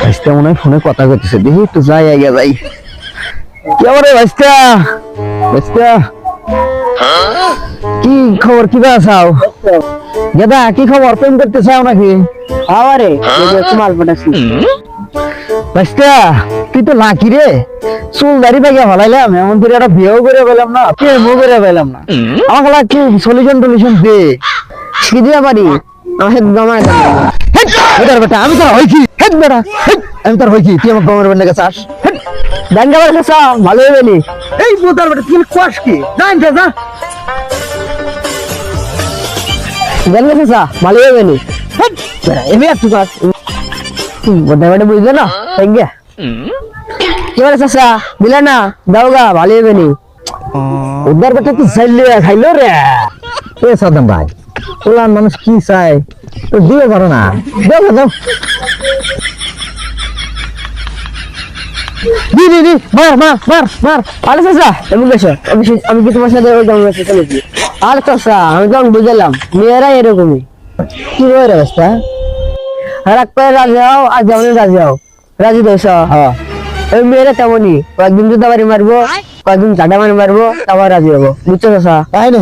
ভাইস্তা মনে হয় ফোনে কথা করতেছে, দেখি একটু যাই আগে যাই। কি আবার ভাইস্তা? ভাইস্তা কি খবর, কি চাও? গেদা কি খবর, প্রেম করতে চাও নাকি? আরে মাল পটাছি ভাইস্তা তুই তো লাকি রে, চুল দাড়ি পাকিয়া ফলাইলাম, এমন করে একটা বিয়েও করে পেলাম না, প্রেমও করে পেলাম না। আমাকে লাগছে সলিউশন টলিউশন দে, কি দিয়া পারি? আমার জমায় বেটা আমি তোর হইছি, হেড বেটা আমি তোর হইছি, তুই আমার গমের বেন্ডে চাস ব্যাংকে আমার কাছে ভালো হয়ে গেলি। এই বোতার বেটা তুই কোয়াস কি জানতে যা। ব্যাংকে কাছে ভালো হয়ে গেলি। এমনি একটু কাজ বোধ হয় বুঝলে না ব্যাংকে কি বলে চাষা দিলে না, দাও গা ভালো হয়ে গেলি। উদ্ধার বেটা তুই চাইলে খাইলো রে। এ সাদাম ভাই, তোলার মানুষ কি চাই তো দিয়ে পারো না, দাও দাও দি দি দি মার মার মার মার। আরে চাষা এমন গেছো, আমি কি তোমার সাথে ওই জঙ্গলে চলেছি? আর চাষা আমি তো বুঝলাম মেয়েরা এরকমই। কি রে রাস্তা? আর এক পায়ে রাজি হও, আর যেমন রাজি হও, রাজি দোষ। হ্যাঁ ওই মেয়েরা তেমনই, কয়েকদিন জুতা বাড়ি মারবো, কয়েকদিন চাটা মারি মারবো, তারপর রাজি হবো, বুঝছো চাষা? তাই না